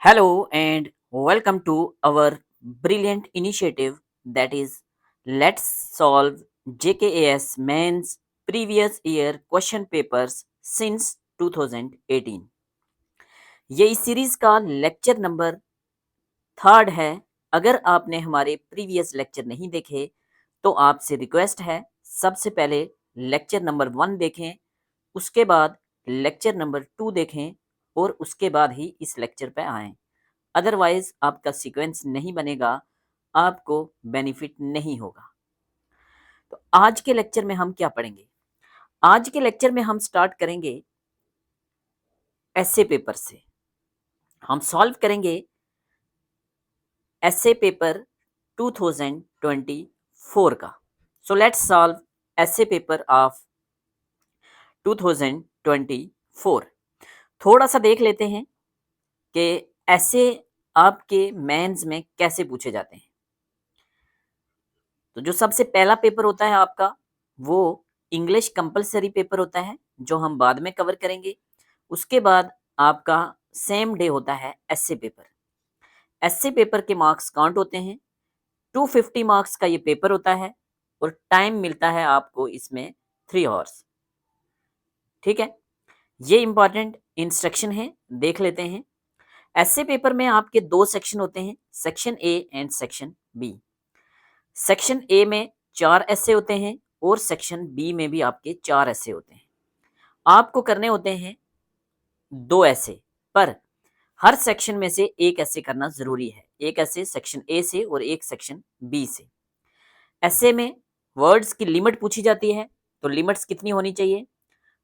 Hello and welcome to our brilliant initiative that is Let's Solve JKAS Mains Previous Year Question Papers since 2018। ये इस series का lecture number third है। अगर आपने हमारे previous lecture नहीं देखे तो आपसे रिक्वेस्ट है सबसे पहले लेक्चर नंबर 1 देखें, उसके बाद लेक्चर नंबर 2 देखें और उसके बाद ही इस लेक्चर पे आएँ। अदरवाइज आपका सीक्वेंस नहीं बनेगा, आपको बेनिफिट नहीं होगा। तो आज के लेक्चर में हम क्या पढ़ेंगे? आज के लेक्चर में हम स्टार्ट करेंगे एसे पेपर से। हम सॉल्व करेंगे एसे पेपर 2024 का। So let's solve essay paper of 2024। थोड़ा सा देख लेते हैं कि ऐसे आपके मेंस में कैसे पूछे जाते हैं। तो जो सबसे पहला पेपर होता है आपका, वो इंग्लिश कंपलसरी पेपर होता है, जो हम बाद में कवर करेंगे। उसके बाद आपका सेम डे होता है एसे पेपर। एसे पेपर के मार्क्स काउंट होते हैं। 250 मार्क्स का ये पेपर होता है और टाइम मिलता है आपको इसमें 3 आवर्स। ठीक है, ये इंपॉर्टेंट इंस्ट्रक्शन है, देख लेते हैं। एसे पेपर में आपके 2 सेक्शन होते हैं, section A and section B. Section A में 4 ऐसे होते हैं और सेक्शन बी में भी आपके 4 ऐसे होते हैं। आपको करने होते हैं 2 ऐसे, पर हर सेक्शन में से एक ऐसे करना जरूरी है। एक ऐसे सेक्शन ए से और एक सेक्शन बी से। ऐसे में वर्ड्स की लिमिट पूछी जाती है, तो लिमिट्स कितनी होनी चाहिए?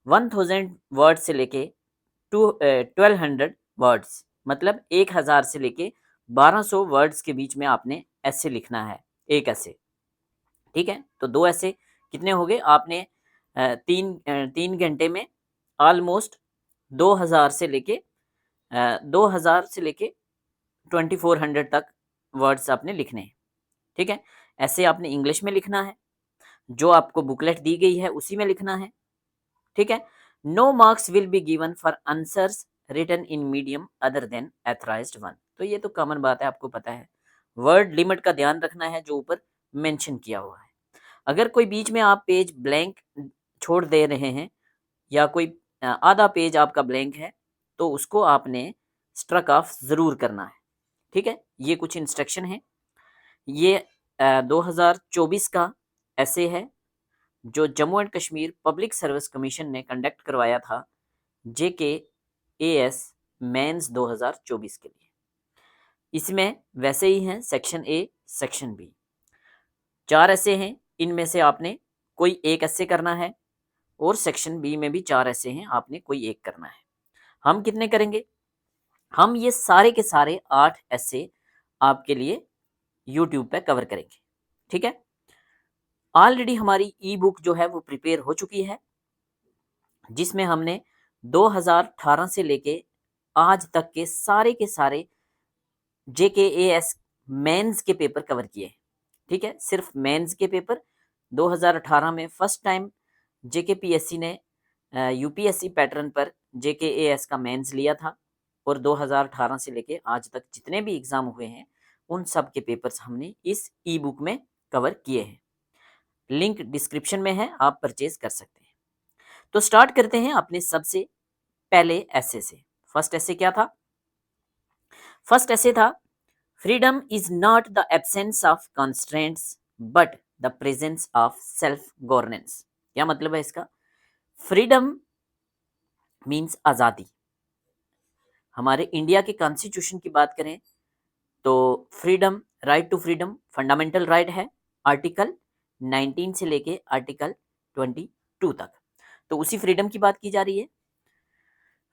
1000 वर्ड से लेके 1200 वर्ड्स, मतलब 1000 से लेके 1200 वर्ड्स के बीच में आपने ऐसे लिखना है, एक ऐसे। ठीक है, तो 2 ऐसे कितने हो गए? आपने 3 घंटे में ऑलमोस्ट 2000 से लेके 2400 तक वर्ड्स आपने लिखने हैं। ठीक है, ऐसे आपने इंग्लिश में लिखना है, जो आपको बुकलेट दी गई है उसी में लिखना है। ठीक है, no marks will be given for answers written in medium other than authorised one. तो ये तो कॉमन बात है, आपको पता है। वर्ड लिमिट का ध्यान रखना है जो ऊपर मेंशन किया हुआ है। अगर कोई बीच में आप पेज ब्लैंक छोड़ दे रहे हैं या कोई आधा पेज आपका ब्लैंक है, तो उसको आपने स्ट्रक ऑफ ज़रूर करना है। ठीक है, ये कुछ इंस्ट्रक्शन है। ये 2024 का ऐसे है, जो Jammu and Kashmir public service commission ने कंडक्ट करवाया था JKAS मेंस 2024 के लिए। इसमें वैसे ही हैं सेक्शन ए, सेक्शन बी। 4 ऐसे हैं, इनमें से आपने कोई एक ऐसे करना है और सेक्शन बी में भी 4 ऐसे हैं, आपने कोई एक करना है। हम कितने करेंगे? हम ये सारे के सारे 8 ऐसे आपके लिए यूट्यूब पे कवर करेंगे। ठीक है, ऑलरेडी हमारी ई बुक जो है वो प्रिपेयर हो चुकी है, जिसमें हमने 2018 से लेके आज तक के सारे JKAS मेंस के पेपर कवर किए हैं। ठीक है, सिर्फ मेंस के पेपर 2018 में फर्स्ट टाइम JKPSC ने UPSC पैटर्न पर JKAS का मेंस लिया था और 2018 से लेके आज तक जितने भी एग्जाम हुए हैं उन सब के पेपर्स हमने इस ई बुक में कवर किए हैं। लिंक डिस्क्रिप्शन में है, आप परचेज कर सकते हैं। तो स्टार्ट करते हैं अपने सबसे पहले ऐसे से। फर्स्ट ऐसे क्या था? फर्स्ट ऐसे था, freedom is not the absence of constraints but the presence of self governance. क्या मतलब है इसका? फ्रीडम मीन्स आज़ादी। हमारे इंडिया के कॉन्स्टिट्यूशन की बात करें तो freedom, right to freedom fundamental right है, आर्टिकल 19 से लेके आर्टिकल 22 तक। तो उसी फ्रीडम की बात की जा रही है।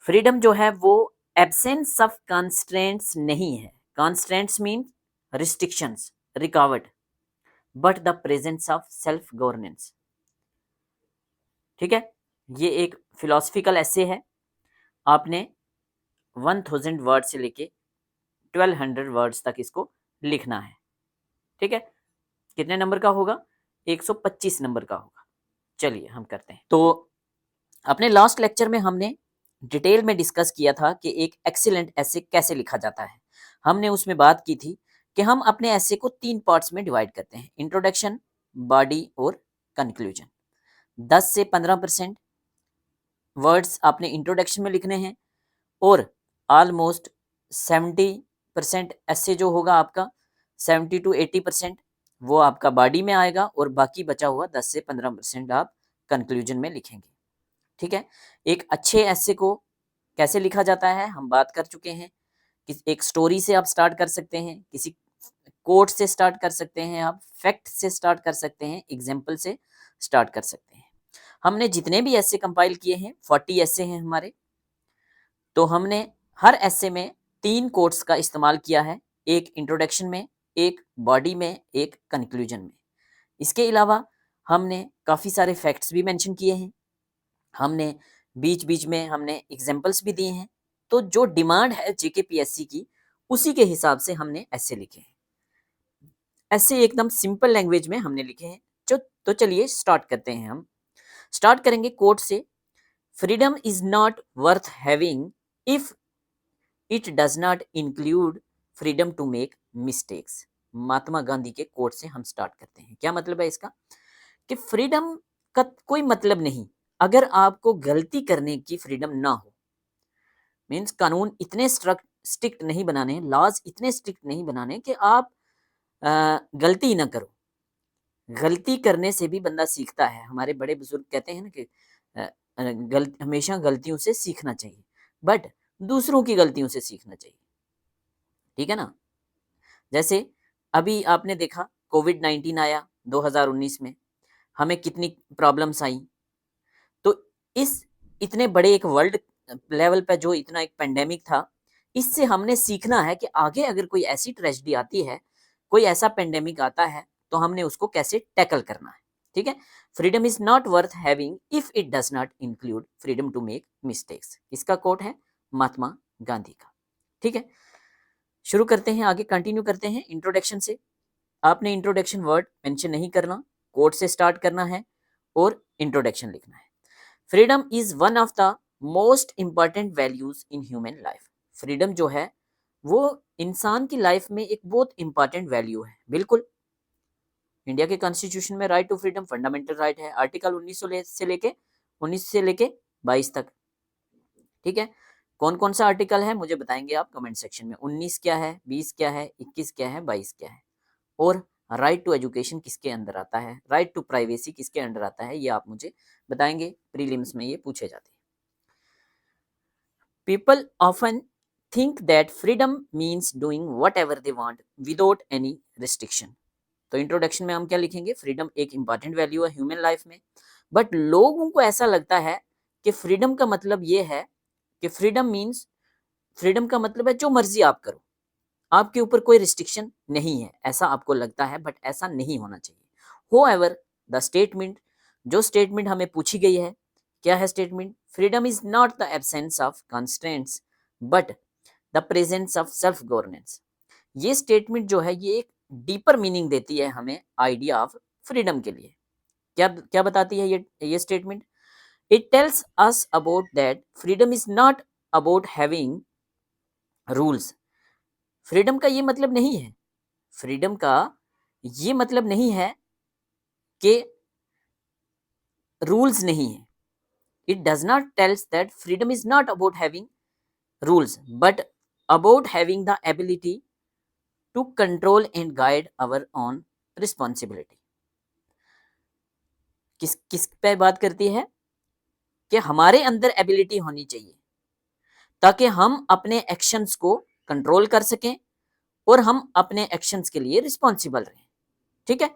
फ्रीडम जो है वो एब्सेंस ऑफ कॉन्स्ट्रेंट्स नहीं है। कॉन्स्ट्रेंट्स मीन रिस्ट्रिक्शंस, रिकावट, but the presence of self governance. ठीक है, ये एक फिलोसफिकल ऐसे है। आपने 1000 वर्ड से लेके 1200 वर्ड्स तक इसको लिखना है। ठीक है, कितने नंबर का होगा? 125 नंबर का होगा। चलिए हम करते हैं। तो अपने लास्ट लेक्चर में हमने डिटेल में डिस्कस किया था कि एक एक्सीलेंट ऐसे कैसे लिखा जाता है। हमने उसमें बात की थी कि हम अपने ऐसे को 3 पार्ट्स में डिवाइड करते हैं, इंट्रोडक्शन, बॉडी और कंक्लूजन। 10 से 15% वर्ड्स आपने इंट्रोडक्शन में लिखने हैं और ऑलमोस्ट 70% ऐसे जो होगा आपका 70 टू 80% वो आपका बॉडी में आएगा और बाकी बचा हुआ 10 से 15% आप कंक्लूजन में लिखेंगे। ठीक है, एक अच्छे ऐसे को कैसे लिखा जाता है हम बात कर चुके हैं। एक स्टोरी से आप स्टार्ट कर सकते हैं, किसी कोट से स्टार्ट कर सकते हैं, आप फैक्ट से स्टार्ट कर सकते हैं, एग्जाम्पल से स्टार्ट कर सकते हैं। हमने जितने भी ऐसे कंपाइल किए हैं 40 ऐसे हैं हमारे, तो हमने हर ऐसे में 3 कोट्स का इस्तेमाल किया है, एक इंट्रोडक्शन में, एक बॉडी में, एक कंक्लूजन में। इसके अलावा हमने काफ़ी सारे फैक्ट्स भी मेंशन किए हैं, हमने बीच बीच में हमने एग्जाम्पल्स भी दिए हैं। तो जो डिमांड है जेकेपीएससी की उसी के हिसाब से हमने ऐसे लिखे हैं, ऐसे एकदम सिंपल लैंग्वेज में हमने लिखे हैं। तो चलिए स्टार्ट करते हैं। हम स्टार्ट करेंगे कोट से, freedom is not worth having if it does not include freedom to make mistakes. Mahatma Gandhi के कोट से हम स्टार्ट करते हैं। क्या मतलब है इसका कि फ्रीडम का कोई मतलब नहीं अगर आपको गलती करने की फ्रीडम ना हो। मीन्स कानून इतने स्ट्रिक्ट नहीं बनाने, लॉज इतने स्ट्रिक्ट नहीं बनाने कि आप गलती ना करो। गलती करने से भी बंदा सीखता है। हमारे बड़े बुजुर्ग कहते हैं ना कि हमेशा गलतियों से सीखना चाहिए, बट दूसरों की गलतियों से सीखना चाहिए। ठीक है ना। जैसे अभी आपने देखा कोविड-19 आया 2019 में, हमें कितनी प्रॉब्लम्स आई। तो इस इतने बड़े एक वर्ल्ड लेवल पे जो इतना एक पेंडेमिक था, इससे हमने सीखना है कि आगे अगर कोई ऐसी ट्रेजेडी आती है, कोई ऐसा पेंडेमिक आता है, तो हमने उसको कैसे टैकल करना है। ठीक है, freedom is not worth having if it does not include freedom to make mistakes. इसका कोट है महात्मा गांधी का। ठीक है, शुरू करते हैं, आगे कंटिन्यू करते हैं इंट्रोडक्शन से। आपने इंट्रोडक्शन वर्ड मेंशन नहीं करना, कोट से स्टार्ट करना है और इंट्रोडक्शन लिखना है। Freedom is one of the most important values in human life. Freedom जो है वो इंसान की लाइफ में एक बहुत इंपॉर्टेंट वैल्यू है। बिल्कुल, इंडिया के कॉन्स्टिट्यूशन में right to freedom fundamental right है, आर्टिकल 19 से लेके 22 तक। ठीक है, कौन कौन सा आर्टिकल है मुझे बताएंगे आप कमेंट सेक्शन में। 19 क्या है, 20 क्या है, 21 क्या है, 22 क्या है, और राइट टू एजुकेशन किसके अंदर आता है, राइट टू प्राइवेसी किसके अंदर आता है, ये आप मुझे बताएंगे। प्रीलिम्स में ये पूछे जाते हैं। People often think that freedom means doing whatever they want without any restriction. तो इंट्रोडक्शन में हम क्या लिखेंगे, फ्रीडम एक इंपॉर्टेंट वैल्यू है ह्यूमन लाइफ में, बट लोगों को ऐसा लगता है कि फ्रीडम का मतलब ये है कि फ्रीडम का मतलब है जो मर्जी आप करो, आपके ऊपर कोई रिस्ट्रिक्शन नहीं है, ऐसा आपको लगता है, बट ऐसा नहीं होना चाहिए। होएवर द स्टेटमेंट, जो स्टेटमेंट हमें पूछी गई है, क्या है statement, freedom is not the absence of constraints but the presence of self governance. ये स्टेटमेंट जो है ये एक डीपर मीनिंग देती है हमें आइडिया ऑफ फ्रीडम के लिए। क्या क्या बताती है ये statement, it tells us about that freedom is not about having rules. Freedom का ये मतलब नहीं है, फ्रीडम का ये मतलब नहीं है कि रूल्स नहीं है। It does not tells that freedom is not about having rules but about having the ability to control and guide our own responsibility. किस पे बात करती है कि हमारे अंदर एबिलिटी होनी चाहिए ताकि हम अपने एक्शंस को कंट्रोल कर सकें और हम अपने एक्शंस के लिए रिस्पॉन्सिबल रहें। ठीक है,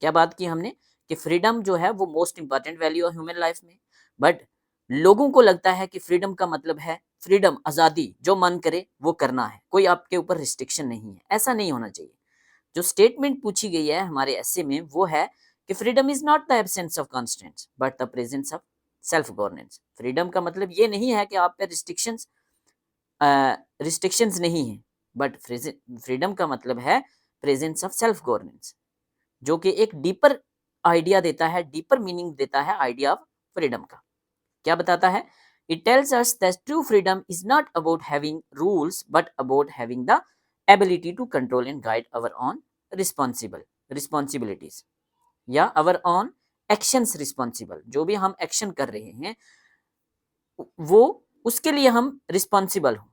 क्या बात की हमने कि फ्रीडम जो है वो मोस्ट इंपॉर्टेंट वैल्यू है ह्यूमन लाइफ में, बट लोगों को लगता है कि फ्रीडम का मतलब है फ्रीडम, आज़ादी, जो मन करे वो करना है, कोई आपके ऊपर रिस्ट्रिक्शन नहीं है। ऐसा नहीं होना चाहिए। जो स्टेटमेंट पूछी गई है हमारे एसे में वो है कि freedom is not the absence of constants but the presence of self governance. Freedom का मतलब ये नहीं है कि आप पे रिस्ट्रिक्शंस नहीं है, बट फ्रीडम का मतलब है प्रेजेंस ऑफ सेल्फ गवर्नेंस, जो कि एक डीपर आइडिया देता है, डीपर मीनिंग देता है आइडिया ऑफ फ्रीडम का। क्या बताता है It tells us that true freedom is not about having rules but about having the ability to control and guide our own responsibilities या our own actions responsible. जो भी हम एक्शन कर रहे हैं वो उसके लिए हम रिस्पॉन्सिबल हो,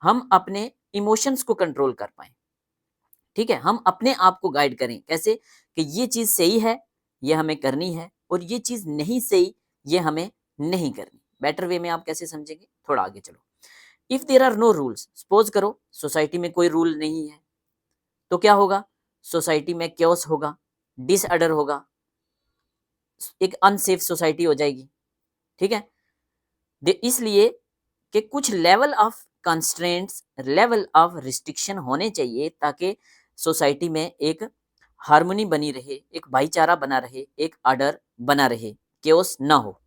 हम अपने इमोशंस को कंट्रोल कर पाए, ठीक है, हम अपने आप को गाइड करें कैसे कि ये चीज सही है, ये हमें करनी है, और ये चीज नहीं सही, ये हमें नहीं करनी। बेटर वे में आप कैसे समझेंगे, थोड़ा आगे चलो। If there are no rules, suppose करो सोसाइटी में कोई रूल नहीं है, तो क्या होगा, सोसाइटी में क्योस होगा, डिसऑर्डर होगा, एक अनसेफ सोसाइटी हो जाएगी, ठीक है। इसलिए कि कुछ level of constraints, level of restriction होने चाहिए ताकि सोसाइटी में एक हार्मनी बनी रहे, एक भाईचारा बना रहे, एक ऑर्डर बना रहे, केओस ना हो।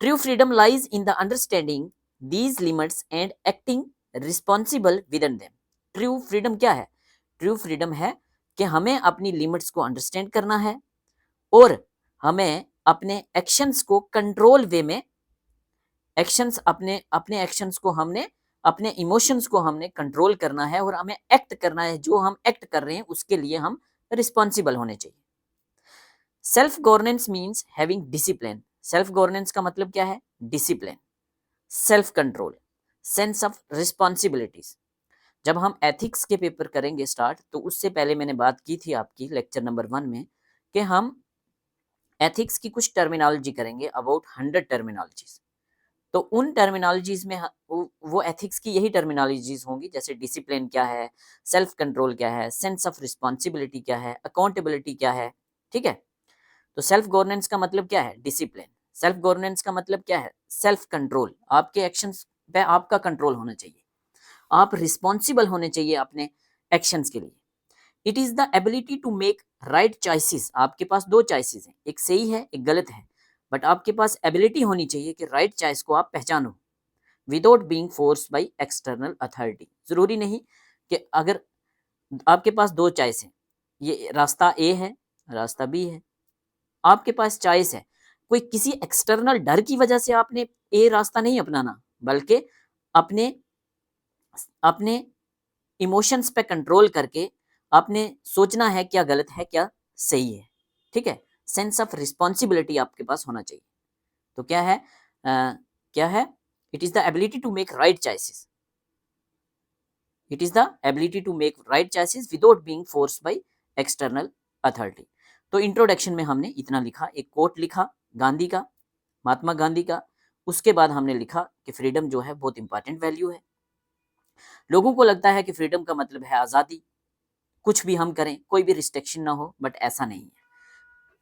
True freedom lies in the understanding these limits and acting responsible within them. True freedom क्या है, ट्रू फ्रीडम है कि हमें अपनी लिमिट्स को अंडरस्टैंड करना है और हमें अपने एक्शंस को कंट्रोल वे में, एक्शंस अपने अपने एक्शंस को हमने, अपने इमोशंस को हमने कंट्रोल करना है और हमें एक्ट करना है, जो हम एक्ट कर रहे हैं उसके लिए हम रिस्पॉन्सिबल होने चाहिए। Self governance means having discipline. Self governance का मतलब क्या है, discipline, self control, sense of responsibilities. जब हम एथिक्स के पेपर करेंगे स्टार्ट, तो उससे पहले मैंने बात की थी आपकी लेक्चर नंबर 1 में कि हम एथिक्स की कुछ टर्मिनोलॉजी करेंगे, अबाउट 100 टर्मिनोलॉजीज। तो उन टर्मिनोलॉजीज में वो एथिक्स की यही टर्मिनोलॉजीज होंगी, जैसे डिसिप्लिन क्या है, सेल्फ कंट्रोल क्या है, सेंस ऑफ रिस्पॉन्सिबिलिटी क्या है, अकाउंटेबिलिटी क्या है, ठीक है। तो सेल्फ गवर्नेंस का मतलब क्या है, डिसिप्लिन। सेल्फ गवर्नेंस का मतलब क्या है, सेल्फ कंट्रोल, आपके एक्शंस पे आपका कंट्रोल होना चाहिए, आप रिस्पॉन्सिबल होने चाहिए अपने एक्शंस के लिए। It is the ability to make right choices. आपके पास 2 चॉइसेस हैं, एक सही है एक गलत है, बट आपके पास एबिलिटी होनी चाहिए कि राइट चॉइस को आप पहचानो without being force by external authority. जरूरी नहीं कि अगर आपके पास 2 चॉइस हैं, ये रास्ता ए है, रास्ता बी है, आपके पास चॉइस है, कोई किसी एक्सटर्नल डर की वजह से आपने ए रास्ता नहीं अपनाना, बल्कि अपने अपने इमोशंस पे कंट्रोल करके आपने सोचना है क्या गलत है क्या सही है, ठीक है। सेंस ऑफ रिस्पॉन्सिबिलिटी आपके पास होना चाहिए। तो क्या है, क्या है, it is the ability to make right choices, it is the ability to make right choices without being forced by external authority. तो इंट्रोडक्शन में हमने इतना लिखा, एक कोट लिखा गांधी का, महात्मा गांधी का, उसके बाद हमने लिखा कि फ्रीडम जो है बहुत इंपॉर्टेंट वैल्यू है। लोगों को लगता है कि फ्रीडम का मतलब है आज़ादी, कुछ भी हम करें, कोई भी रिस्ट्रिक्शन ना हो, बट ऐसा नहीं है।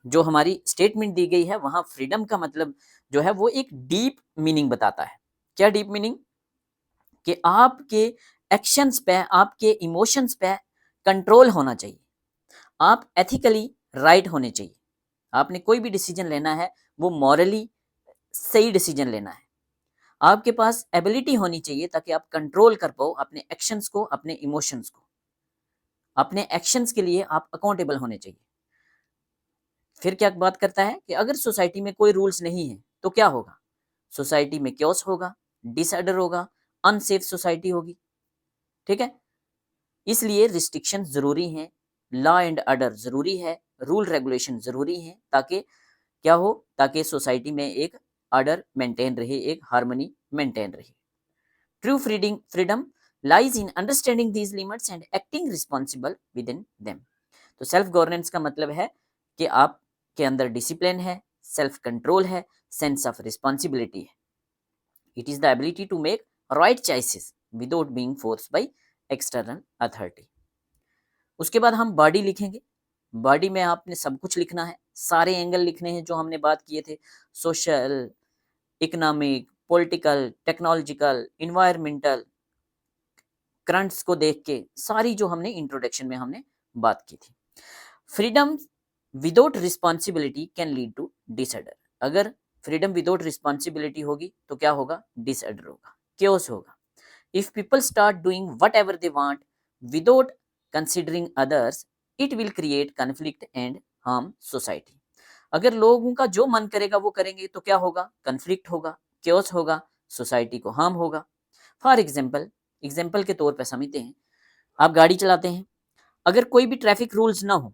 जो हमारी स्टेटमेंट दी गई है वहां फ्रीडम का मतलब जो है वो एक डीप मीनिंग बताता है। क्या डीप मीनिंग, कि आपके एक्शंस पे, आपके इमोशंस पे कंट्रोल होना चाहिए, आप एथिकली राइट होने चाहिए, आपने कोई भी डिसीजन लेना है वो मॉरली सही डिसीजन लेना है, आपके पास एबिलिटी होनी चाहिए ताकि आप कंट्रोल कर पाओ अपने एक्शंस को, अपने इमोशंस को, अपने एक्शंस के लिए आप अकाउंटेबल होने चाहिए। फिर क्या बात करता है कि अगर सोसाइटी में कोई रूल्स नहीं है तो क्या होगा, सोसाइटी में क्योस होगा, डिसऑर्डर होगा, अनसेफ सोसाइटी होगी, ठीक है। इसलिए रिस्ट्रिक्शन जरूरी हैं, लॉ एंड ऑर्डर जरूरी है, रूल रेगुलेशन जरूरी है, ताकि क्या हो, ताकि सोसाइटी में एक ऑर्डर मेंटेन रहे, एक हार्मनी मेंटेन रहे। True freedom lies in understanding these limits and acting responsible within them. तो सेल्फ गवर्नेंस का मतलब है कि आपके अंदर डिसिप्लिन है, सेल्फ कंट्रोल है, सेंस ऑफ रिस्पॉन्सिबिलिटी है। It is the ability to make right choices without being forced by external authority. उसके बाद हम बॉडी लिखेंगे। बॉडी में आपने सब कुछ लिखना है, सारे एंगल लिखने हैं जो हमने बात किए थे, social, economic, political, technological, environmental, currents को देख के सारी जो हमने इंट्रोडक्शन में हमने बात की थी। Freedom without responsibility can lead to disorder. अगर फ्रीडम विदाउट रिस्पॉन्सिबिलिटी होगी तो क्या होगा, डिसऑर्डर होगा, केओस होगा। If people start doing whatever they want without considering others, it will create conflict and harm society. अगर लोगों का जो मन करेगा वो करेंगे तो क्या होगा, कन्फ्लिक्ट होगा, क्योस होगा, सोसाइटी को हार्म होगा। फॉर एग्जाम्पल के तौर पर समझते हैं, आप गाड़ी चलाते हैं, अगर कोई भी ट्रैफिक रूल्स ना हो,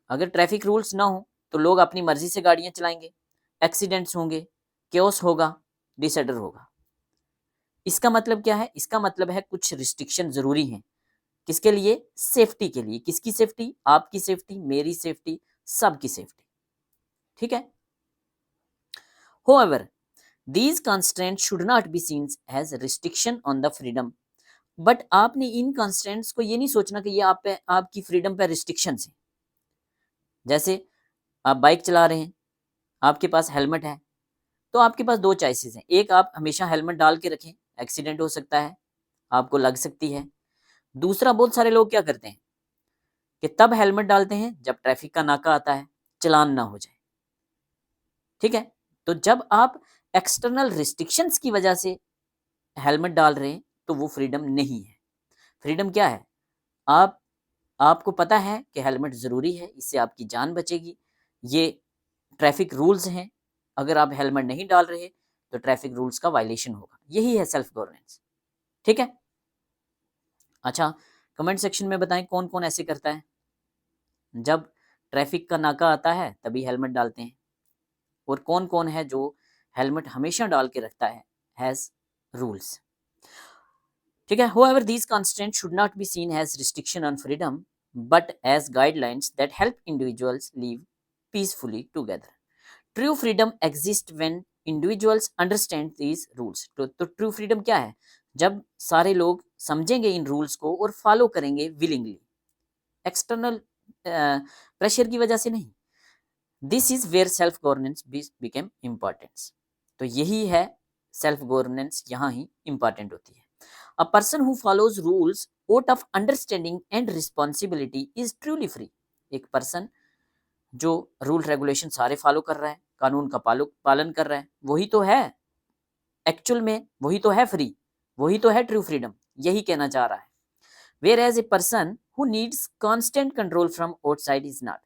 अगर ट्रैफिक रूल्स ना हो तो लोग अपनी मर्जी से गाड़ियां चलाएंगे, एक्सीडेंट्स होंगे, क्योस होगा, डिसऑर्डर होगा। इसका मतलब क्या है? इसका मतलब है कुछ रिस्ट्रिक्शन जरूरी हैं। किसके लिए? सेफ्टी के लिए। किसकी सेफ्टी? आपकी सेफ्टी, मेरी सेफ्टी, सबकी सेफ्टी। ठीक है। However, these constraints should not be seen as restriction on the freedom. But आपने इन कंस्ट्रेंट्स को ये नहीं सोचना कि ये आप पे, आपकी फ्रीडम पे रिस्ट्रिक्शन है। जैसे आप बाइक चला रहे हैं, आपके पास हेलमेट है, तो आपके पास दो चॉइसेस हैं। एक, आप हमेशा हेलमेट डाल के रखें, एक्सीडेंट हो सकता है, आपको लग सकती है। दूसरा, बहुत सारे लोग क्या करते हैं कि तब हेलमेट डालते हैं जब ट्रैफिक का नाका आता है, चलान ना हो जाए। ठीक है। तो जब आप एक्सटर्नल रिस्ट्रिक्शंस की वजह से हेलमेट डाल रहे हैं तो वो फ्रीडम नहीं है। फ्रीडम क्या है? आपको पता है कि हेलमेट ज़रूरी है, इससे आपकी जान बचेगी, ये ट्रैफिक रूल्स हैं, अगर आप हेलमेट नहीं डाल रहे तो ट्रैफिक रूल्स का वायलेशन होगा। यही है सेल्फ गवर्नेंस। ठीक है। अच्छा, कमेंट सेक्शन में बताएं कौन कौन ऐसे करता है, जब ट्रैफिक का नाका आता है तभी हेलमेट डालते हैं, और कौन कौन है जो हेलमेट हमेशा डाल के रखता है हैज़ रूल्स। ठीक है। However, these constraints should not be seen as restriction on freedom, but as guidelines that help individuals live peacefully together. True freedom exists when individuals understand these rules. तो true freedom क्या है? जब सारे लोग समझेंगे इन rules को और follow करेंगे विलिंगली, एक्सटर्नल प्रेशर की वजह से नहीं। This is where self governance became importance. तो यही है, सेल्फ गवर्नेंस यहाँ ही इंपॉर्टेंट होती है। A person who follows rules out of understanding and responsibility is truly free. एक पर्सन जो रूल रेगुलेशन सारे फॉलो कर रहा है, कानून का पालन कर रहा है, वही तो है एक्चुअल में, वही तो है फ्री, वही तो है ट्रू फ्रीडम। यही कहना चाह रहा है। Whereas a person who needs constant control from outside is not.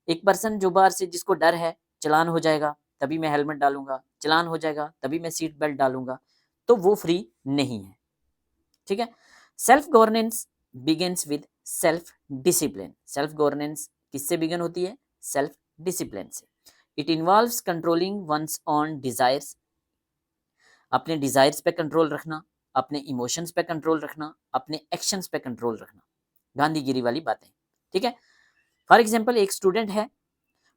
एक पर्सन जो बाहर से, जिसको डर है चलान हो जाएगा तभी मैं हेलमेट डालूंगा, चलान हो जाएगा तभी मैं सीट बेल्ट डालूंगा, तो वो फ्री नहीं है। ठीक है। Self governance begins with self discipline. Self governance किससे बिगिन होती है? सेल्फ डिसिप्लिन से। It involves controlling one's on desires, अपने डिजायर्स पे कंट्रोल रखना, अपने इमोशंस पे कंट्रोल रखना, अपने एक्शंस पे कंट्रोल रखना, गांधीगिरी वाली बातें। ठीक है। फॉर एग्जाम्पल, एक स्टूडेंट है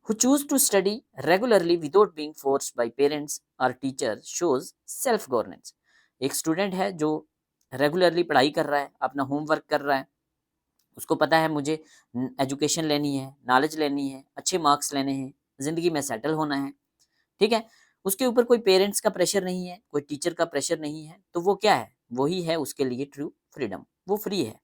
who choose to study regularly without being forced by parents or teachers shows self governance. एक स्टूडेंट है जो रेगुलरली पढ़ाई कर रहा है, अपना होमवर्क कर रहा है, उसको पता है मुझे एजुकेशन लेनी है, नॉलेज लेनी है, अच्छे मार्क्स लेने हैं, ज़िंदगी में सेटल होना है। ठीक है। उसके ऊपर कोई पेरेंट्स का प्रेशर नहीं है, कोई टीचर का प्रेशर नहीं है, तो वो क्या है? वही है उसके लिए ट्रू फ्रीडम, वो फ्री है।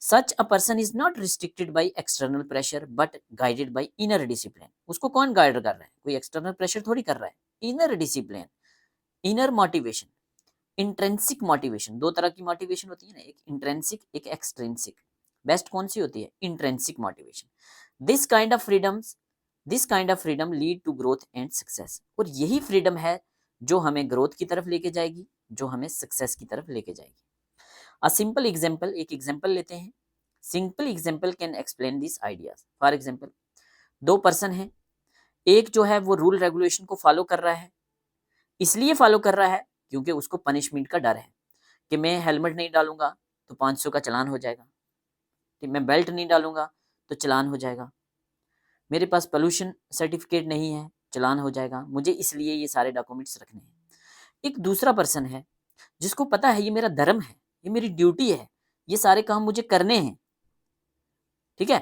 Such a person is not restricted by external pressure but guided by inner discipline. उसको कौन गाइड कर रहा है? कोई एक्सटर्नल प्रेशर थोड़ी कर रहा है। Inner discipline, inner motivation, intrinsic motivation. दो तरह की मोटिवेशन होती है ना, एक इंट्रेंसिक, एक एक्सट्रेंसिक। बेस्ट कौन सी होती है? Intrinsic motivation. This kind of freedom lead to growth and success. और यही फ्रीडम है जो हमें ग्रोथ की तरफ लेके जाएगी, जो हमें सक्सेस की तरफ लेके जाएगी। A simple example, एक एग्जाम्पल लेते हैं। Simple example can explain this ideas. For example, दो पर्सन हैं, एक जो है वो रूल रेगुलेशन को फॉलो कर रहा है, इसलिए फॉलो कर रहा है क्योंकि उसको पनिशमेंट का डर है कि मैं हेलमेट नहीं डालूंगा तो 500 का चालान हो जाएगा, कि मैं बेल्ट नहीं डालूंगा तो चालान हो जाएगा, मेरे पास पोल्यूशन सर्टिफिकेट नहीं है, चालान हो जाएगा, मुझे इसलिए ये सारे डॉक्यूमेंट्स रखने हैं। एक दूसरा पर्सन है जिसको पता है ये मेरा धर्म है, ये मेरी ड्यूटी है, ये सारे काम मुझे करने हैं। ठीक है।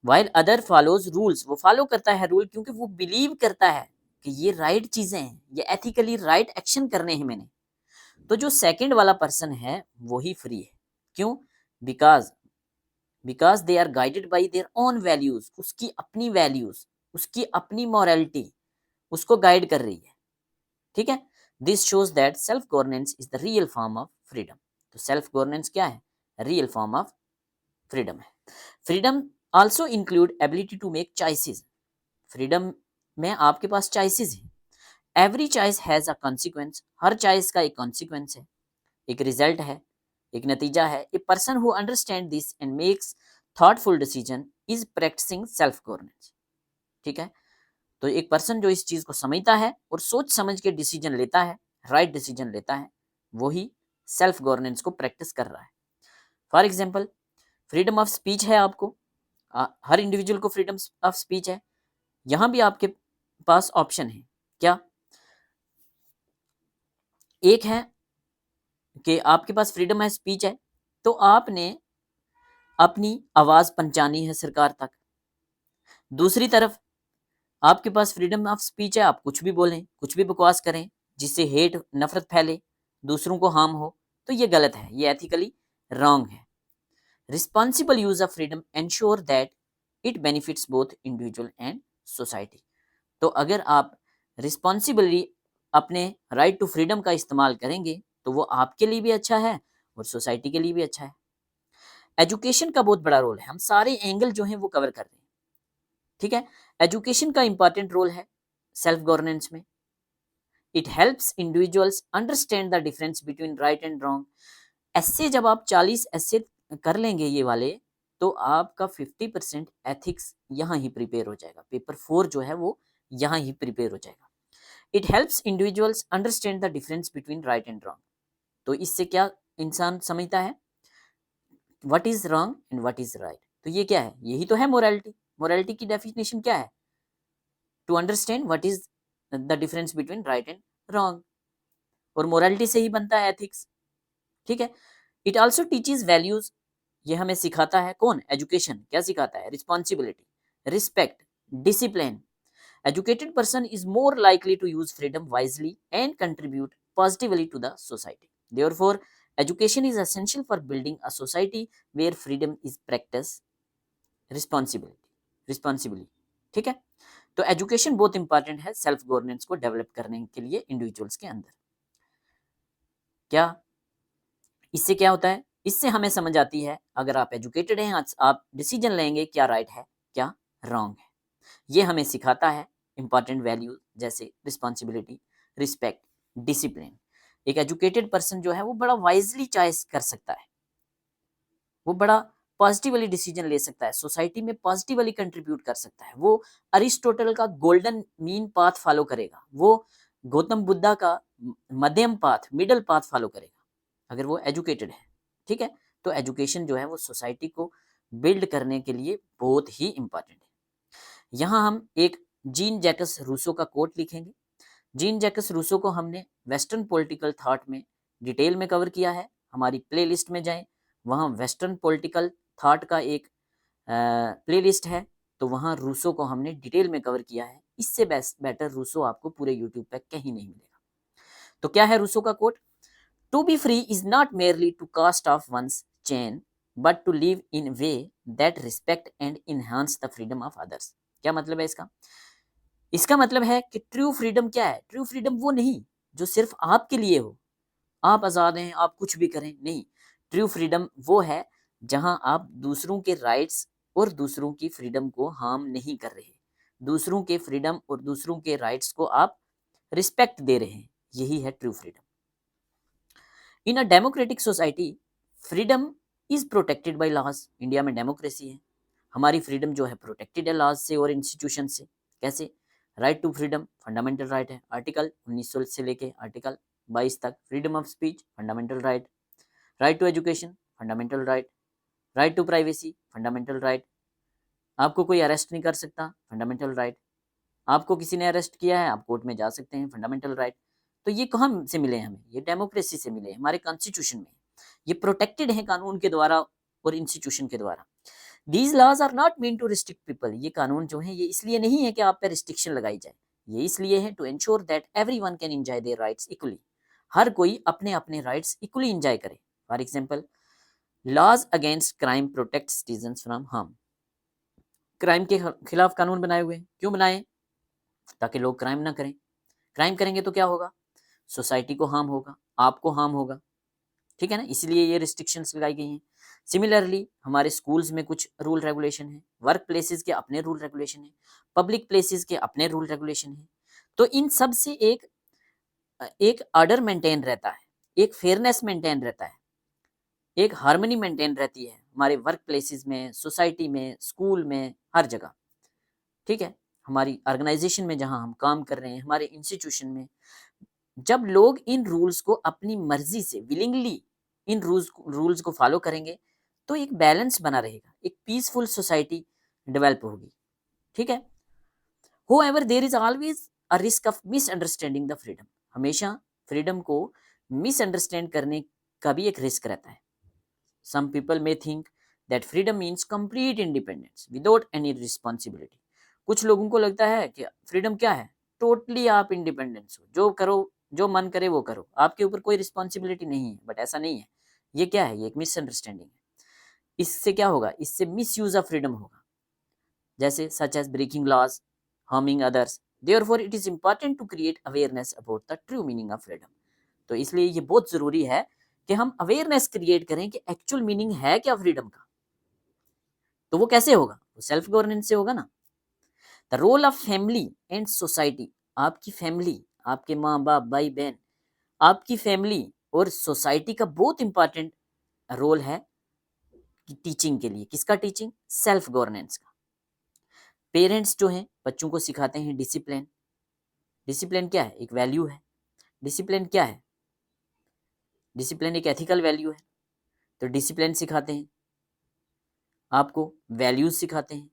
वाइल अदर फॉलोज रूल्स, वो फॉलो करता है रूल क्योंकि वो बिलीव करता है कि ये राइट चीजें हैं, ये एथिकली राइट एक्शन करने हैं मैंने। तो जो सेकंड वाला पर्सन है वही फ्री है। क्यों? Because they are guided by their own values. उसकी अपनी वैल्यूज, उसकी अपनी मॉरलिटी उसको गाइड कर रही है। ठीक है। This shows that self governance is the real form of freedom. तो सेल्फ गवर्नेंस क्या है? रियल फॉर्म ऑफ फ्रीडम है। Freedom also include ability to make choices. Freedom में आपके पास चॉइसेस हैं, every choice has a consequence, हर choice का एक कॉन्सिक्वेंस है, एक रिजल्ट है, एक नतीजा है। A person who understand this and makes thoughtful decision is practicing self governance. ठीक है, तो एक पर्सन जो इस चीज को समझता है और सोच समझ के डिसीजन लेता है, राइट डिसीजन लेता है, वही सेल्फ गवर्नेंस को प्रैक्टिस कर रहा है। For example, freedom of speech है आपको, हर इंडिविजुअल को फ्रीडम ऑफ स्पीच है। यहां भी आपके पास ऑप्शन है, क्या? एक है कि आपके पास फ्रीडम ऑफ स्पीच है, तो आपने अपनी आवाज पहुंचानी है सरकार तक। दूसरी तरफ आपके पास फ्रीडम ऑफ स्पीच है, आप कुछ भी बोलें, कुछ भी बकवास करें, जिससे हेट, नफरत फैले, दूसरों को हार्म हो, तो ये गलत है, ये एथिकली रॉन्ग है। Responsible use of freedom ensure that it benefits both individual and society. तो अगर आप रिस्पॉन्सिबली अपने राइट टू फ्रीडम का इस्तेमाल करेंगे, तो वो आपके लिए भी अच्छा है और सोसाइटी के लिए भी अच्छा है। एजुकेशन का बहुत बड़ा रोल है, हम सारे एंगल जो हैं वो कवर कर रहे हैं। ठीक है, एजुकेशन का इंपॉर्टेंट रोल है सेल्फ गवर्नेंस में। It helps individuals understand the difference between right and wrong. ऐसे जब आप 40 ऐसे कर लेंगे ये वाले, तो आपका 50% एथिक्स यहाँ ही प्रिपेयर हो जाएगा, पेपर 4 जो है वो यहाँ ही प्रिपेयर हो जाएगा। It helps individuals understand the difference between right and wrong. तो इससे क्या इंसान समझता है, what is wrong and what is right. तो ये क्या है, यही तो है मोरालिटी। मोरालिटी की डेफिनेशन क्या है? To understand what is the difference between right and wrong, और मोरालिटी से ही बनता है एथिक्स। ठीक है, इट ऑल्सो टीचेज वैल्यूज, ये हमें सिखाता है कौन? एजुकेशन। क्या सिखाता है? Responsibility, respect, discipline. Educated person is more likely to use freedom wisely and contribute positively to the society. Therefore education is essential for building a society where freedom is practiced responsibility. ठीक है, तो education बहुत important है self governance को develop करने के लिए individuals के अंदर। क्या इससे क्या होता है? इससे हमें समझ आती है, अगर आप एजुकेटेड हैं, आप डिसीजन लेंगे क्या राइट है क्या रॉन्ग है। ये हमें सिखाता है इंपॉर्टेंट वैल्यू जैसे रिस्पॉन्सिबिलिटी, रिस्पेक्ट, डिसिप्लिन। एक एजुकेटेड पर्सन जो है वो बड़ा वाइजली चॉइस कर सकता है, वो बड़ा पॉजिटिवली डिसीजन ले सकता है, सोसाइटी में पॉजिटिवली कंट्रीब्यूट कर सकता है। वो अरिस्टोटल का गोल्डन मीन पाथ फॉलो करेगा, वो गौतम बुद्धा का मध्यम पाथ, मिडल पाथ फॉलो करेगा, अगर वो एजुकेटेड है। ठीक है, तो एजुकेशन जो है वो सोसाइटी को बिल्ड करने के लिए बहुत ही इंपॉर्टेंट है। यहाँ हम एक जीन जैकस रूसो का कोट लिखेंगे। जीन जैकस रूसो को हमने वेस्टर्न पॉलिटिकल थॉट में डिटेल में कवर किया है। हमारी प्लेलिस्ट में जाएं, वहाँ वेस्टर्न पॉलिटिकल थॉट का एक प्लेलिस्ट है, तो वहाँ रूसो को हमने डिटेल में कवर किया है। इससे बेटर रूसो आपको पूरे यूट्यूब पे कहीं नहीं मिलेगा। तो क्या है रूसो का quote? To be free is not merely to cast off one's chain but to live in way that respect and enhance the freedom of others. क्या मतलब है इसका? इसका मतलब है कि ट्रू फ्रीडम क्या है? ट्रू फ्रीडम वो नहीं जो सिर्फ आपके लिए हो, आप आज़ाद हैं, आप कुछ भी करें, नहीं। ट्रू फ्रीडम वो है जहां आप दूसरों के राइट्स और दूसरों की फ्रीडम को हार्म नहीं कर रहे, दूसरों के फ्रीडम और दूसरों के राइट्स को आप रिस्पेक्ट दे रहे हैं, यही है true freedom. In a democratic society freedom is protected by laws. India में डेमोक्रेसी है, हमारी फ्रीडम जो है प्रोटेक्टेड है लॉज से और इंस्टीट्यूशन से। कैसे? Right to freedom fundamental right है, आर्टिकल 1900 से लेके आर्टिकल 22 तक। Freedom of speech fundamental right, right to education fundamental right, right to privacy fundamental right, आपको कोई अरेस्ट नहीं कर सकता फंडामेंटल राइट, आपको किसी ने अरेस्ट किया है आप कोर्ट में जा सकते हैं फंडामेंटल राइट। तो ये कहाँ से मिले हमें? ये डेमोक्रेसी से मिले, हमारे कॉन्स्टिट्यूशन में। ये प्रोटेक्टेड है कानून के द्वारा और इंस्टीट्यूशन के द्वारा। These laws are not mean to restrict people. ये कानून जो है ये इसलिए नहीं है कि आप पे रिस्ट्रिक्शन लगाई जाए, ये इसलिए है to ensure that everyone can enjoy their rights equally. हर कोई अपने अपने राइट्स इक्वली एंजॉय करे। For example, laws against crime protect citizens from harm. Crime के खिलाफ कानून बनाए हुए हैं, क्यों बनाए? ताकि लोग क्राइम ना करें। क्राइम करेंगे तो क्या होगा? सोसाइटी को हार्म होगा, आपको हार्म होगा। ठीक है ना, इसलिए ये रिस्ट्रिक्शंस लगाई गई हैं। सिमिलरली हमारे स्कूल्स में कुछ रूल रेगुलेशन है, वर्क प्लेसेस के अपने रूल रेगुलेशन है, पब्लिक प्लेसेस के अपने रूल रेगुलेशन है। तो इन सब से एक ऑर्डर मेंटेन रहता है, एक फेयरनेस मेंटेन रहता है, एक हार्मनी मेंटेन रहती है हमारे वर्क प्लेसेस में, सोसाइटी में, स्कूल में, हर जगह। ठीक है, हमारी ऑर्गेनाइजेशन में जहां हम काम कर रहे हैं, हमारे इंस्टीट्यूशन में, जब लोग इन रूल्स को अपनी मर्जी से विलिंगली इन रूल्स को फॉलो करेंगे तो एक बैलेंस बना रहेगा, एक पीसफुल सोसाइटी डेवलप होगी। ठीक है, however there is always a risk of misunderstanding the freedom. हमेशा फ्रीडम को मिसअंडरस्टैंड करने का भी एक रिस्क रहता है। Some people may think that freedom means complete independence without any responsibility. कुछ लोगों को लगता है कि फ्रीडम क्या है, टोटली आप इंडिपेंडेंस हो, जो करो, जो मन करे वो करो, आपके ऊपर कोई रिस्पॉन्सिबिलिटी नहीं है। बट ऐसा नहीं है, ये क्या है, ये एक मिसअंडरस्टैंडिंग है। इससे क्या होगा, इससे मिस यूज ऑफ फ्रीडम होगा, जैसे such as breaking laws, harming others. Therefore it is important to create awareness about the true meaning of freedom. तो इसलिए ये बहुत जरूरी है कि हम अवेयरनेस क्रिएट करें कि एक्चुअल मीनिंग है क्या फ्रीडम का। तो वो कैसे होगा, वो सेल्फ गवर्नेंस से होगा ना। The role of family and society. आपकी फैमिली, आपके माँ बाप, भाई बहन, आपकी फैमिली और सोसाइटी का बहुत इंपॉर्टेंट रोल है टीचिंग के लिए। किसका टीचिंग, सेल्फ गवर्नेंस का। पेरेंट्स जो हैं बच्चों को सिखाते हैं डिसिप्लिन। डिसिप्लिन क्या है, एक वैल्यू है। डिसिप्लिन क्या है, डिसिप्लिन एक एथिकल वैल्यू है। तो डिसिप्लिन सिखाते हैं आपको, वैल्यूज सिखाते हैं,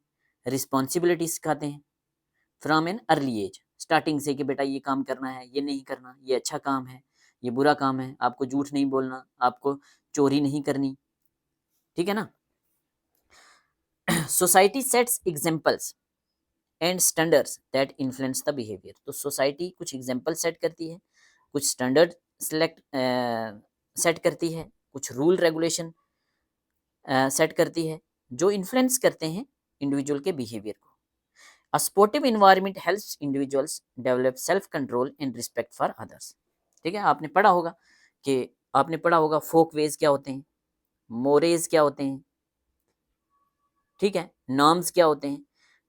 रिस्पॉन्सिबिलिटी सिखाते हैं from an early age, starting से कि बेटा ये काम करना है, ये नहीं करना, ये अच्छा काम है, ये बुरा काम है, आपको झूठ नहीं बोलना, आपको चोरी नहीं करनी। ठीक है ना। Society sets examples and standards that influence the behaviour. तो सोसाइटी कुछ एग्जाम्पल सेट करती है, कुछ स्टैंडर्ड सेट करती है, कुछ रूल रेगुलेशन सेट करती है जो इन्फ्लुएंस करते हैं इंडिविजुअल के बिहेवियर को। A supportive environment helps individuals develop self control and respect for others। ठीक है, आपने पढ़ा होगा कि आपने पढ़ा होगा फोक वेज क्या होते हैं, मोरेज क्या होते हैं, ठीक है, नॉर्म्स क्या होते हैं।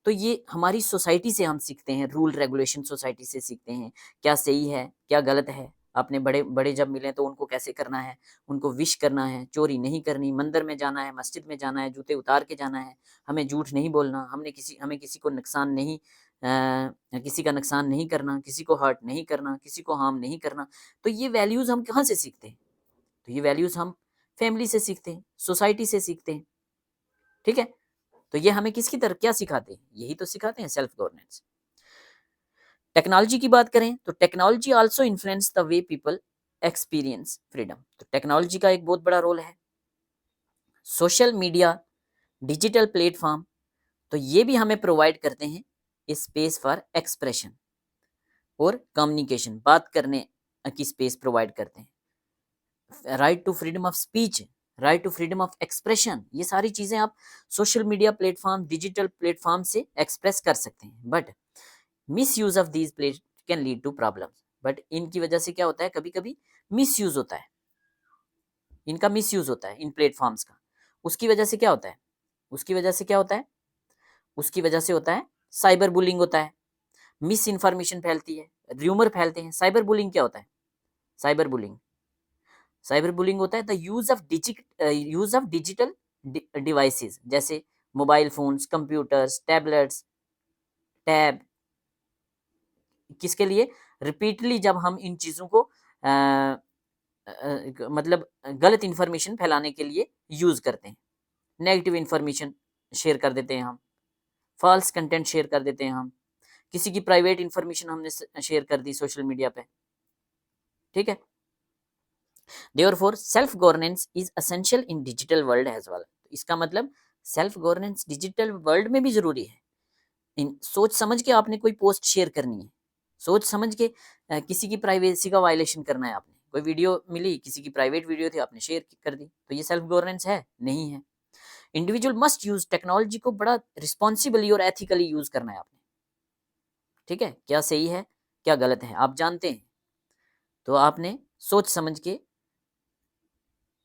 तो ये हमारी सोसाइटी से हम सीखते हैं, रूल रेगुलेशन सोसाइटी से सीखते हैं, क्या सही है क्या गलत है। अपने बड़े बड़े जब मिले तो उनको कैसे करना है, उनको विश करना है, चोरी नहीं करनी, मंदिर में जाना है, मस्जिद में जाना है, जूते उतार के जाना है, हमें झूठ नहीं बोलना, हमें किसी को नुकसान नहीं किसी का नुकसान नहीं करना, किसी को हर्ट नहीं करना, किसी को हार्म नहीं करना। तो ये वैल्यूज़ हम कहाँ से सीखते हैं, तो ये वैल्यूज़ हम फैमिली से सीखते हैं, सोसाइटी से सीखते हैं। ठीक है, तो ये हमें किसकी तरफ क्या सिखाते हैं, यही तो सिखाते हैं, सेल्फ गवर्नेंस। टेक्नोलॉजी की बात करें तो technology also influence the way people experience freedom. तो टेक्नोलॉजी का एक बहुत बड़ा रोल है। सोशल मीडिया, डिजिटल प्लेटफॉर्म, तो ये भी हमें प्रोवाइड करते हैं स्पेस फॉर एक्सप्रेशन और कम्युनिकेशन, बात करने की स्पेस प्रोवाइड करते हैं। Right to freedom of speech, right to freedom of expression, ये सारी चीज़ें आप social media platform, digital platform से एक्सप्रेस कर सकते हैं। But misuse of these plate can lead to problems. But इनकी वजह से क्या होता है, कभी कभी मिस यूज होता है, इनका मिस यूज होता है इन प्लेटफॉर्म्स का। उसकी वजह से क्या होता है, उसकी वजह से क्या होता है, उसकी वजह से होता है साइबर बुलिंग होता है, मिस इन्फॉर्मेशन फैलती है, र्यूमर फैलते हैं। साइबर बुलिंग क्या होता है, साइबर बुलिंग, साइबर बुलिंग होता है the use of digital devices, जैसे mobile phones, computers, tablets, tab, किसके लिए, रिपीटली जब हम इन चीज़ों को मतलब गलत इन्फॉर्मेशन फैलाने के लिए यूज़ करते हैं। नेगेटिव इन्फॉर्मेशन शेयर कर देते हैं हम, फॉल्स कंटेंट शेयर कर देते हैं हम, किसी की प्राइवेट इन्फॉर्मेशन हमने शेयर कर दी सोशल मीडिया पे। ठीक है, therefore self governance is essential in digital world as well. इसका मतलब सेल्फ गवर्नेंस डिजिटल वर्ल्ड में भी जरूरी है। इन सोच समझ के आपने कोई पोस्ट शेयर करनी है, सोच समझ के किसी की प्राइवेसी का वायलेशन करना है, आपने कोई वीडियो मिली, किसी की प्राइवेट वीडियो थी, आपने शेयर कर दी, तो ये सेल्फ गवर्नेंस है, नहीं है। इंडिविजुअल मस्ट यूज टेक्नोलॉजी को बड़ा रिस्पॉन्सिबली और एथिकली यूज करना है आपने। ठीक है, क्या सही है क्या गलत है आप जानते हैं, तो आपने सोच समझ के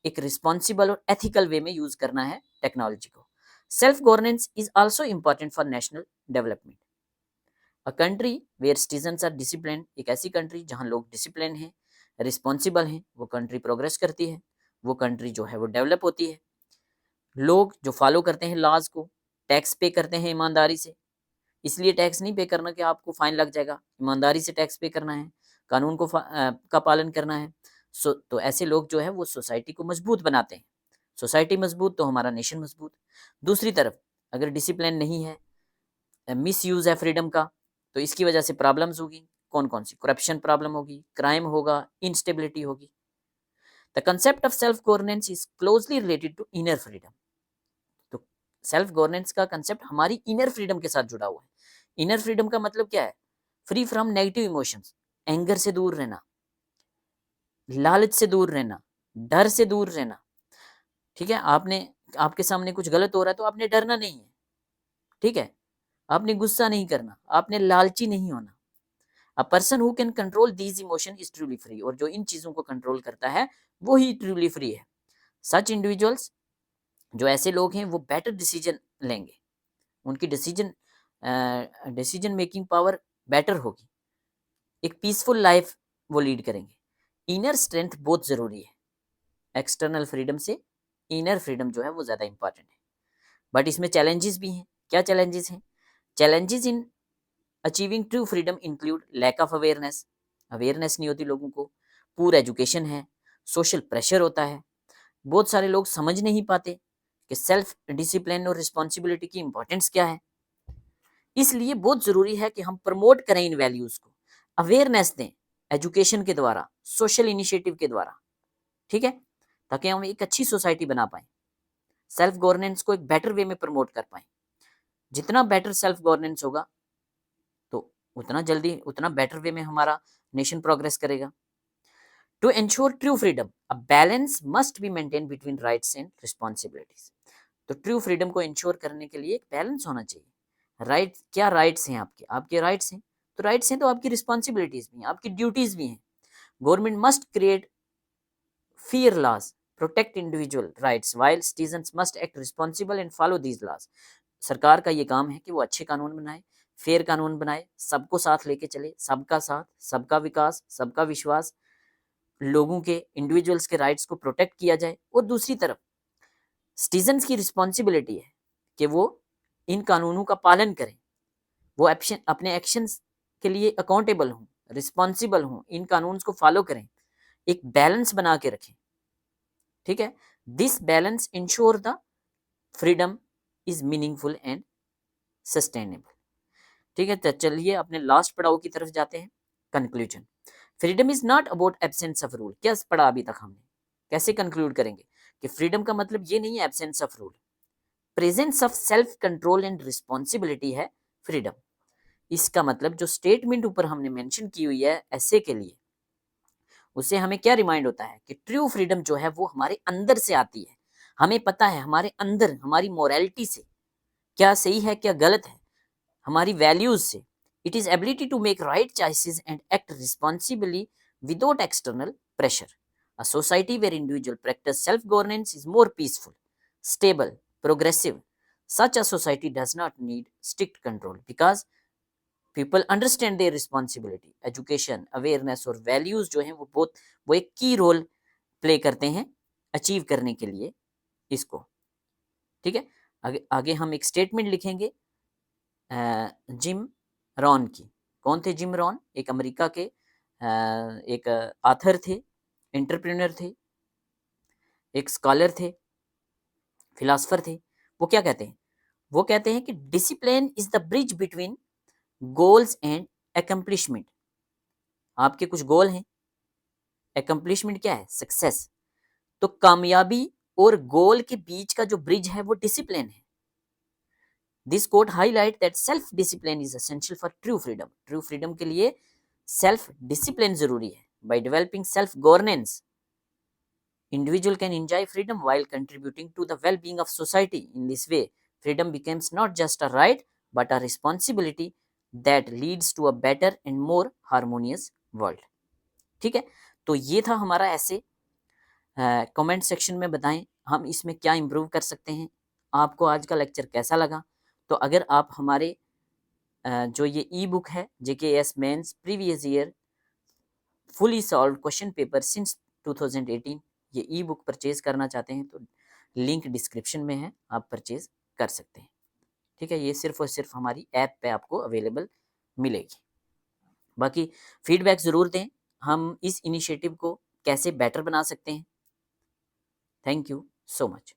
एक रिस्पॉन्सिबल और एथिकल वे में यूज करना है टेक्नोलॉजी को। Self governance is also important for national development. A country where citizens are discipline, एक ऐसी कंट्री जहाँ लोग डिसिप्लिन हैं, रिस्पॉन्सिबल हैं, वो कंट्री प्रोग्रेस करती है, वो कंट्री जो है वो डेवलप होती है। लोग जो फॉलो करते हैं लॉज को, टैक्स पे करते हैं ईमानदारी से, इसलिए टैक्स नहीं पे करना कि आपको फाइन लग जाएगा, ईमानदारी से टैक्स पे करना है, कानून को का पालन करना है। तो ऐसे लोग जो है वो सोसाइटी को मजबूत बनाते हैं। सोसाइटी मजबूत तो हमारा नेशन मजबूत। दूसरी तरफ अगर डिसिप्लिन नहीं है, मिस यूज़ है फ्रीडम का, तो इसकी वजह से प्रॉब्लम्स होगी। कौन कौन सी? करप्शन प्रॉब्लम होगी, क्राइम होगा, इंस्टेबिलिटी होगी। The concept of self governance is closely related to inner freedom. तो सेल्फ गवर्नेंस का कंसेप्ट हमारी इनर फ्रीडम के साथ जुड़ा हुआ है। इनर फ्रीडम का मतलब क्या है? Free from negative emotions, anger से दूर रहना, लालच से दूर रहना, डर से दूर रहना। ठीक है, आपके सामने कुछ गलत हो रहा है तो आपने डरना नहीं है। ठीक है, आपने गुस्सा नहीं करना, आपने लालची नहीं होना। A person who can control these emotion is truly free, और जो इन चीजों को कंट्रोल करता है वो ही ट्रूली फ्री है। सच इंडिविजुअल्स, जो ऐसे लोग हैं वो बेटर डिसीजन लेंगे, उनकी डिसीजन मेकिंग पावर बेटर होगी, एक पीसफुल लाइफ वो लीड करेंगे। इनर स्ट्रेंथ बहुत ज़रूरी है, एक्सटर्नल फ्रीडम से इनर फ्रीडम जो है वो ज़्यादा इंपॉर्टेंट है। बट इसमें चैलेंजेस भी हैं। क्या चैलेंजेस हैं? Challenges in achieving true freedom include lack of awareness, awareness नहीं होती लोगों को, पूर एजुकेशन है, सोशल प्रेशर होता है, बहुत सारे लोग समझ नहीं पाते कि सेल्फ डिसिप्लिन और रिस्पॉन्सिबिलिटी की इंपॉर्टेंस क्या है। इसलिए बहुत ज़रूरी है कि हम प्रमोट करें इन वैल्यूज़ को, अवेयरनेस दें एजुकेशन के द्वारा, सोशल इनिशिएटिव के द्वारा। ठीक है, ताकि हम एक अच्छी सोसाइटी बना पाएँ, सेल्फ गवर्नेंस को एक बेटर वे में प्रमोट कर पाएँ। जितना बेटर सेल्फ गवर्नेंस होगा तो उतना जल्दी, उतना बेटर वे में हमारा नेशन प्रोग्रेस करेगा। To ensure true freedom, a balance must be maintain between rights and responsibilities. तो ट्रू फ्रीडम को इंश्योर करने के लिए एक बैलेंस होना चाहिए। राइट, क्या राइट्स हैं आपके? आपके राइट्स हैं, तो राइट्स हैं तो आपकी रिस्पॉन्सिबिलिटीज भी हैं, आपकी ड्यूटीज भी हैं। Government must create fear laws, protect individual rights, while citizens must act responsible and follow these laws. सरकार का ये काम है कि वो अच्छे कानून बनाए, फेयर कानून बनाए, सबको साथ लेके चले, सबका साथ, सबका विकास, सबका विश्वास, लोगों के इंडिविजुअल्स के राइट्स को प्रोटेक्ट किया जाए। और दूसरी तरफ सिटीजन्स की रिस्पॉन्सिबिलिटी है कि वो इन कानूनों का पालन करें, वो अपने एक्शंस के लिए अकाउंटेबल हों, रिस्पॉन्सिबल हों, इन कानून को फॉलो करें, एक बैलेंस बना के रखें। ठीक है, this balance ensure the freedom is meaningful and sustainable. ठीक है, तो चलिए अपने लास्ट पड़ाव की तरफ जाते हैं, conclusion. Freedom is not about absence of rule. क्या पढ़ा अभी तक हमने? कैसे कंक्लूड करेंगे कि फ्रीडम का मतलब ये नहीं है absence of rule, presence of self control and responsibility है फ्रीडम। इसका मतलब जो स्टेटमेंट ऊपर हमने मेंशन की हुई है ऐसे के लिए, उससे हमें क्या रिमाइंड होता है कि ट्रू फ्रीडम जो है वो हमारे अंदर से आती है। हमें पता है हमारे अंदर, हमारी मोरालिटी से क्या सही है क्या गलत है, हमारी वैल्यूज से। It is ability to make right choices and act responsibly without external pressure. A society where individual practice self governance is more peaceful, stable, progressive. Such a society does not need strict control because people understand their responsibility. Education, awareness और values जो हैं वो एक की role play करते हैं achieve करने के लिए इसको। ठीक है, आगे हम एक स्टेटमेंट लिखेंगे जिम रॉन की। कौन थे जिम रॉन? एक अमेरिका के एक ऑथर थे, एंटरप्रेन्योर थे, एक स्कॉलर थे, फिलोसफर थे। वो क्या कहते हैं? वो कहते हैं कि discipline is the bridge between goals and accomplishment. आपके कुछ गोल हैं, अकम्प्लिशमेंट क्या है? सक्सेस। तो कामयाबी और गोल के बीच का जो ब्रिज है वो डिसिप्लिन है। This quote highlight that self discipline is essential for true freedom. True freedom के लिए सेल्फ डिसिप्लिन जरूरी है। By developing self governance, individual can enjoy freedom while contributing to the well-being of society. In this way, freedom becomes not just a right but a responsibility that leads to a better and more harmonious world. ठीक है, तो ये था हमारा ऐसे। Comment section में बताएं हम इसमें क्या इम्प्रूव कर सकते हैं। आपको आज का लेक्चर कैसा लगा? तो अगर आप हमारे जो ये ई बुक है JKS mains previous year fully solve question paper since 2018, ये ई बुक परचेज करना चाहते हैं तो लिंक डिस्क्रिप्शन में है, आप परचेज कर सकते हैं। ठीक है, ये सिर्फ और सिर्फ हमारी ऐप पे आपको अवेलेबल मिलेगी। बाकी फीडबैक ज़रूर दें, हम इस इनिशिएटिव को कैसे बेटर बना सकते हैं। Thank you so much.